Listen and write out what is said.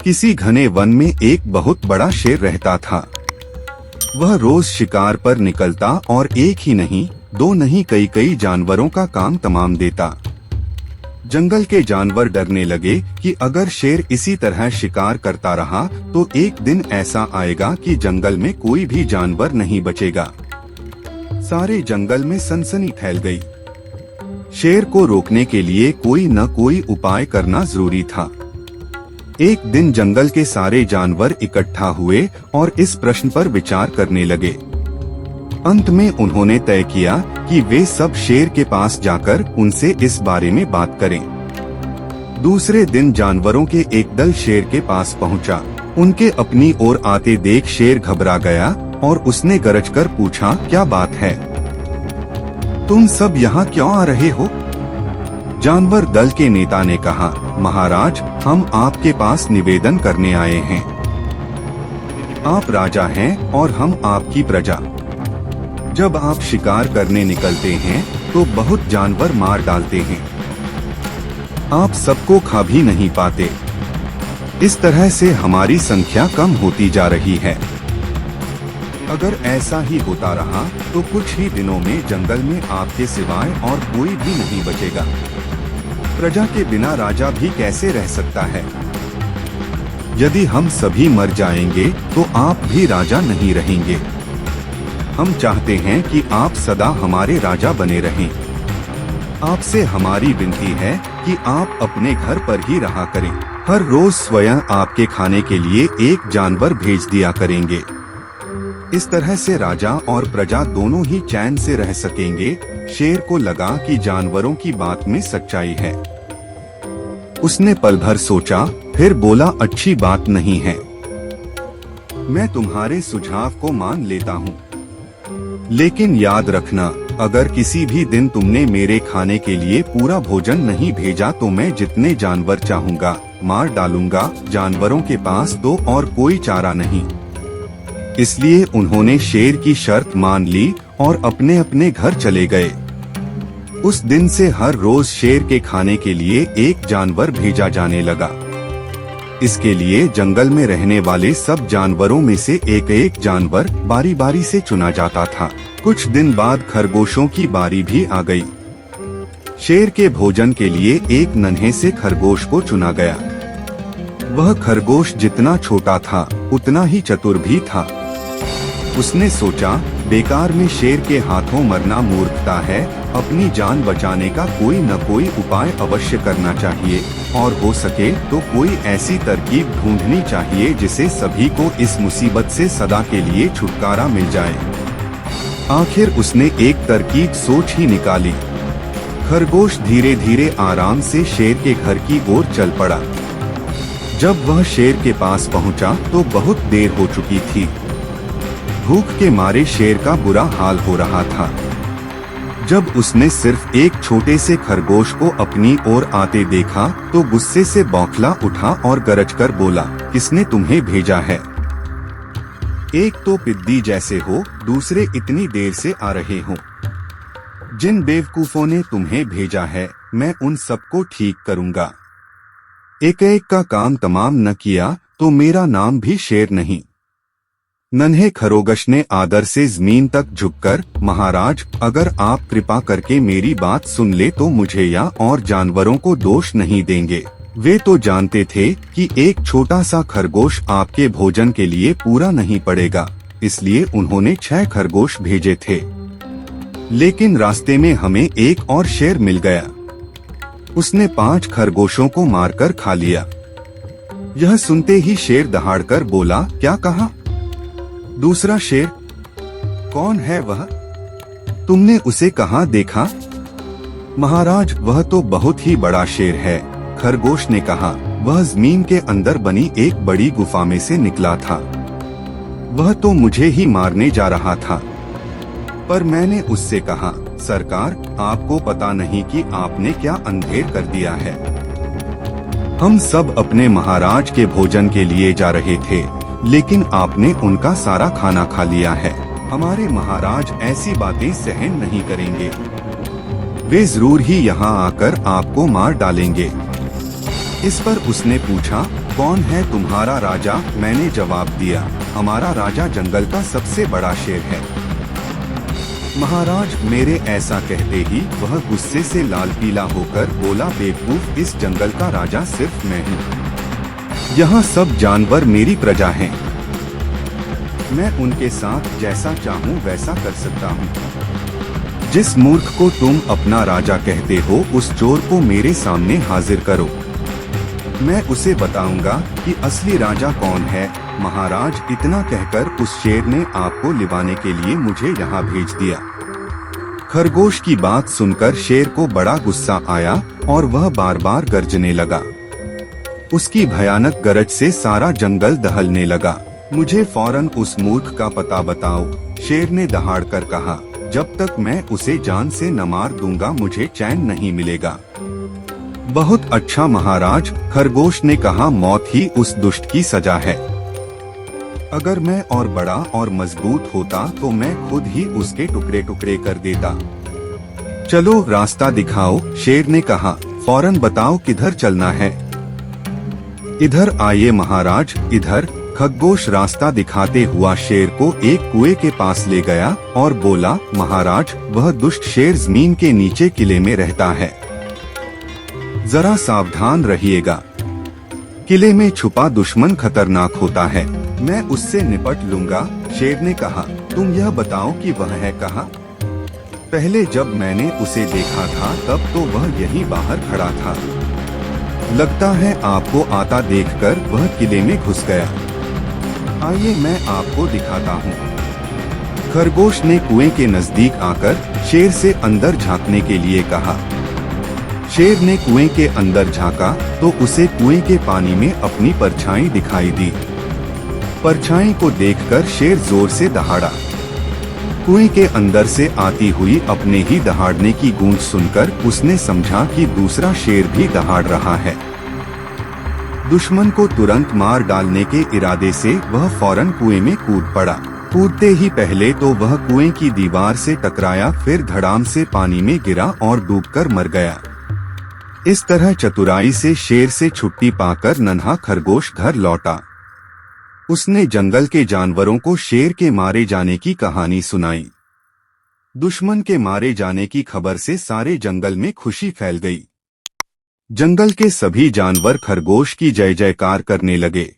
किसी घने वन में एक बहुत बड़ा शेर रहता था। वह रोज शिकार पर निकलता और एक ही नहीं, दो नहीं, कई कई जानवरों का काम तमाम देता। जंगल के जानवर डरने लगे कि अगर शेर इसी तरह शिकार करता रहा तो एक दिन ऐसा आएगा कि जंगल में कोई भी जानवर नहीं बचेगा। सारे जंगल में सनसनी फैल गई। शेर को रोकने के लिए कोई न कोई उपाय करना जरूरी था। एक दिन जंगल के सारे जानवर इकट्ठा हुए और इस प्रश्न पर विचार करने लगे। अंत में उन्होंने तय किया कि वे सब शेर के पास जाकर उनसे इस बारे में बात करें। दूसरे दिन जानवरों के एक दल शेर के पास पहुंचा। उनके अपनी ओर आते देख शेर घबरा गया और उसने गरजकर पूछा, क्या बात है? तुम सब यहाँ क्यों आ रहे हो? जानवर दल के नेता ने कहा, महाराज, हम आपके पास निवेदन करने आए हैं। आप राजा हैं और हम आपकी प्रजा। जब आप शिकार करने निकलते हैं तो बहुत जानवर मार डालते हैं। आप सबको खा भी नहीं पाते। इस तरह से हमारी संख्या कम होती जा रही है। अगर ऐसा ही होता रहा तो कुछ ही दिनों में जंगल में आपके सिवाय और कोई भी नहीं बचेगा। प्रजा के बिना राजा भी कैसे रह सकता है? यदि हम सभी मर जाएंगे तो आप भी राजा नहीं रहेंगे। हम चाहते हैं कि आप सदा हमारे राजा बने रहें। आपसे हमारी विनती है कि आप अपने घर पर ही रहा करें। हर रोज स्वयं आपके खाने के लिए एक जानवर भेज दिया करेंगे। इस तरह से राजा और प्रजा दोनों ही चैन से रह सकेंगे। शेर को लगा कि जानवरों की बात में सच्चाई है। उसने पल भर सोचा, फिर बोला, अच्छी बात नहीं है। मैं तुम्हारे सुझाव को मान लेता हूँ, लेकिन याद रखना, अगर किसी भी दिन तुमने मेरे खाने के लिए पूरा भोजन नहीं भेजा तो मैं जितने जानवर चाहूँगा मार डालूंगा। जानवरों के पास तो और कोई चारा नहीं। इसलिए उन्होंने शेर की शर्त मान ली और अपने अपने घर चले गए। उस दिन से हर रोज शेर के खाने के लिए एक जानवर भेजा जाने लगा। इसके लिए जंगल में रहने वाले सब जानवरों में से एक एक जानवर बारी बारी से चुना जाता था। कुछ दिन बाद खरगोशों की बारी भी आ गई। शेर के भोजन के लिए एक नन्हे से खरगोश को चुना गया। वह खरगोश जितना छोटा था उतना ही चतुर भी था। उसने सोचा, बेकार में शेर के हाथों मरना मूर्खता है। अपनी जान बचाने का कोई न कोई उपाय अवश्य करना चाहिए और हो सके तो कोई ऐसी तरकीब ढूंढनी चाहिए जिसे सभी को इस मुसीबत से सदा के लिए छुटकारा मिल जाए। आखिर उसने एक तरकीब सोच ही निकाली। खरगोश धीरे धीरे आराम से शेर के घर की ओर चल पड़ा। जब वह शेर के पास पहुंचा तो बहुत देर हो चुकी थी। भूख के मारे शेर का बुरा हाल हो रहा था। जब उसने सिर्फ एक छोटे से खरगोश को अपनी ओर आते देखा तो गुस्से से बौखला उठा और गरज कर बोला, किसने तुम्हें भेजा है? एक तो पिद्दी जैसे हो, दूसरे इतनी देर से आ रहे हो। जिन बेवकूफों ने तुम्हें भेजा है मैं उन सबको ठीक करूंगा। एक एक का काम तमाम न किया तो मेरा नाम भी शेर नहीं। नन्हे खरगोश ने आदर से जमीन तक झुककर, महाराज, अगर आप कृपा करके मेरी बात सुन ले तो मुझे या और जानवरों को दोष नहीं देंगे। वे तो जानते थे कि एक छोटा सा खरगोश आपके भोजन के लिए पूरा नहीं पड़ेगा, इसलिए उन्होंने 6 खरगोश भेजे थे। लेकिन रास्ते में हमें एक और शेर मिल गया। उसने 5 खरगोशों को मारकर खा लिया। यह सुनते ही शेर दहाड़कर बोला, क्या कहा? दूसरा शेर? कौन है वह? तुमने उसे कहाँ देखा? महाराज, वह तो बहुत ही बड़ा शेर है। खरगोश ने कहा, वह जमीन के अंदर बनी एक बड़ी गुफा में से निकला था। वह तो मुझे ही मारने जा रहा था। पर मैंने उससे कहा, सरकार, आपको पता नहीं कि आपने क्या अंधेर कर दिया है। हम सब अपने महाराज के भोजन के लिए जा रहे थे, लेकिन आपने उनका सारा खाना खा लिया है। हमारे महाराज ऐसी बातें सहन नहीं करेंगे। वे जरूर ही यहाँ आकर आपको मार डालेंगे। इस पर उसने पूछा, कौन है तुम्हारा राजा? मैंने जवाब दिया, हमारा राजा जंगल का सबसे बड़ा शेर है। महाराज, मेरे ऐसा कहते ही वह गुस्से से लाल पीला होकर बोला, बेवकूफ, इस जंगल का राजा सिर्फ मैं हूँ। यहाँ सब जानवर मेरी प्रजा हैं। मैं उनके साथ जैसा चाहूँ वैसा कर सकता हूँ। जिस मूर्ख को तुम अपना राजा कहते हो, उस चोर को मेरे सामने हाजिर करो। मैं उसे बताऊंगा कि असली राजा कौन है। महाराज, इतना कहकर उस शेर ने आपको लिवाने के लिए मुझे यहाँ भेज दिया। खरगोश की बात सुनकर शेर को बड़ा गुस्सा आया और वह बार बार गर्जने लगा। उसकी भयानक गरज से सारा जंगल दहलने लगा। मुझे फौरन उस मूर्ख का पता बताओ, शेर ने दहाड़कर कहा। जब तक मैं उसे जान से न मार दूंगा, मुझे चैन नहीं मिलेगा। बहुत अच्छा महाराज, खरगोश ने कहा, मौत ही उस दुष्ट की सजा है। अगर मैं और बड़ा और मजबूत होता तो मैं खुद ही उसके टुकड़े टुकड़े कर देता। चलो रास्ता दिखाओ, शेर ने कहा। फौरन बताओ किधर चलना है। इधर आइए महाराज, इधर। खरगोश रास्ता दिखाते हुआ शेर को एक कुएं के पास ले गया और बोला, महाराज, वह दुष्ट शेर जमीन के नीचे किले में रहता है। जरा सावधान रहिएगा। किले में छुपा दुश्मन खतरनाक होता है। मैं उससे निपट लूंगा, शेर ने कहा। तुम यह बताओ कि वह है कहाँ? पहले जब मैंने उसे देखा था तब तो वह यहीं बाहर खड़ा था। लगता है आपको आता देखकर वह किले में घुस गया। आइए मैं आपको दिखाता हूँ। खरगोश ने कुएं के नजदीक आकर शेर से अंदर झांकने के लिए कहा। शेर ने कुएं के अंदर झांका तो उसे कुएं के पानी में अपनी परछाई दिखाई दी। परछाई को देखकर शेर जोर से दहाड़ा। कुएं के अंदर से आती हुई अपने ही दहाड़ने की गूंज सुनकर उसने समझा कि दूसरा शेर भी दहाड़ रहा है। दुश्मन को तुरंत मार डालने के इरादे से वह फौरन कुएं में कूद पड़ा। कूदते ही पहले तो वह कुएं की दीवार से टकराया, फिर धड़ाम से पानी में गिरा और डूबकर मर गया। इस तरह चतुराई से शेर से छुट्टी पाकर नन्हा खरगोश घर लौटा। उसने जंगल के जानवरों को शेर के मारे जाने की कहानी सुनाई। दुश्मन के मारे जाने की खबर से सारे जंगल में खुशी फैल गई। जंगल के सभी जानवर खरगोश की जय जयकार करने लगे।